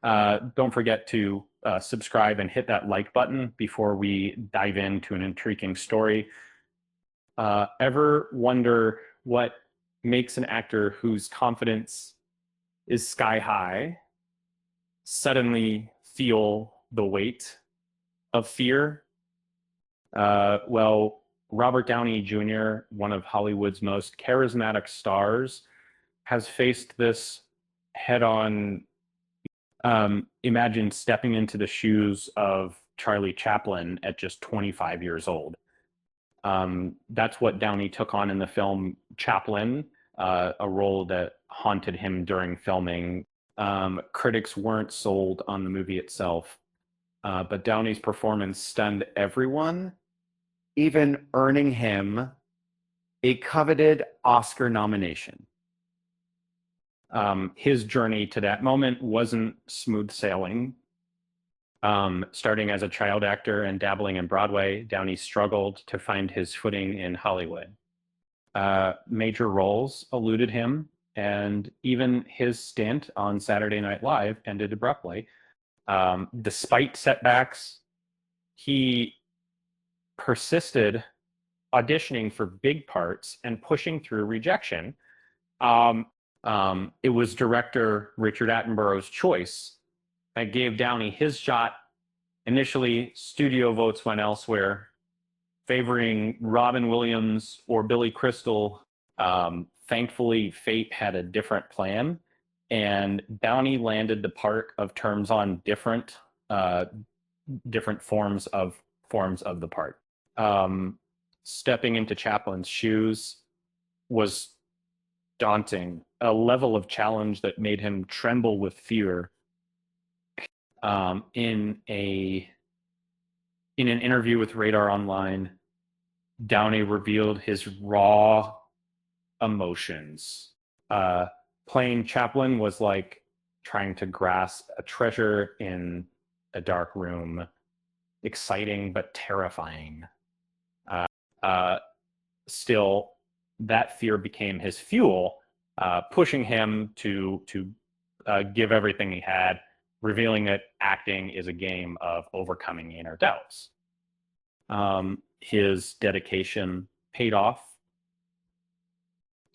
Don't forget to subscribe and hit that like button before we dive into an intriguing story. Ever wonder what makes an actor whose confidence is sky high suddenly feel the weight of fear? Well, Robert Downey Jr., one of Hollywood's most charismatic stars, has faced this head on. Imagine stepping into the shoes of Charlie Chaplin at just 25 years old. That's what Downey took on in the film Chaplin, a role that haunted him during filming. Critics weren't sold on the movie itself, but Downey's performance stunned everyone, even earning him a coveted Oscar nomination. His journey to that moment wasn't smooth sailing. Starting as a child actor and dabbling in Broadway, Downey struggled to find his footing in Hollywood. Major roles eluded him, and even his stint on Saturday Night Live ended abruptly. Despite setbacks, he persisted auditioning for big parts and pushing through rejection. It was director Richard Attenborough's choice that gave Downey his shot. Initially, studio votes went elsewhere, favoring Robin Williams or Billy Crystal. Thankfully, fate had a different plan, and Downey landed the part of terms on different forms of the part. Stepping into Chaplin's shoes was daunting, a level of challenge that made him tremble with fear. In an interview with Radar Online, Downey revealed his raw emotions. Playing Chaplin was like trying to grasp a treasure in a dark room, exciting but terrifying. Still, that fear became his fuel, pushing him to give everything he had, revealing that acting is a game of overcoming inner doubts. His dedication paid off,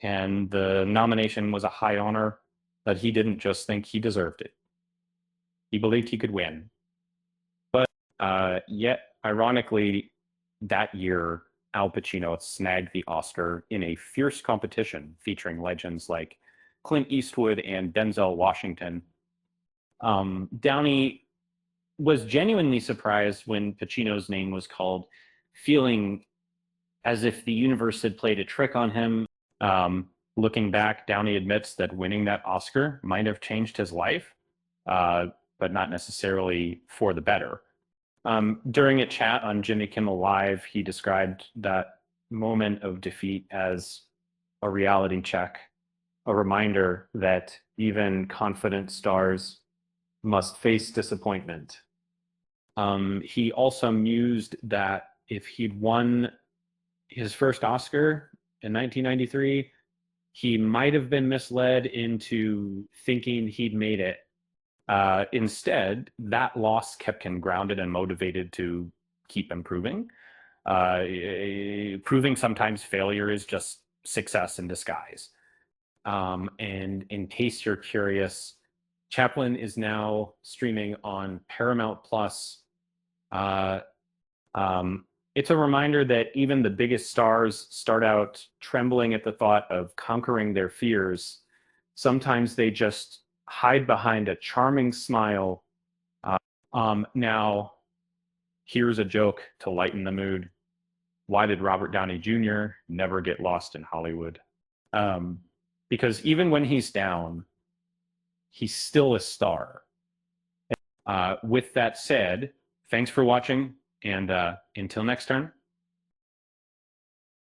and the nomination was a high honor that he didn't just think he deserved it. He believed he could win. But yet, ironically, that year, Al Pacino snagged the Oscar in a fierce competition featuring legends like Clint Eastwood and Denzel Washington. Downey was genuinely surprised when Pacino's name was called, feeling as if the universe had played a trick on him. Looking back, Downey admits that winning that Oscar might have changed his life, but not necessarily for the better. During a chat on Jimmy Kimmel Live, he described that moment of defeat as a reality check, a reminder that even confident stars must face disappointment. He also mused that if he'd won his first Oscar in 1993, he might have been misled into thinking he'd made it. Instead, that loss kept him grounded and motivated to keep improving. Proving sometimes failure is just success in disguise. And in case you're curious, Chaplin is now streaming on Paramount Plus. It's a reminder that even the biggest stars start out trembling at the thought of conquering their fears. Sometimes they just hide behind a charming smile. Now, here's a joke to lighten the mood. Why did Robert Downey Jr. never get lost in Hollywood? Because even when he's down, he's still a star. With that said, thanks for watching, and until next time.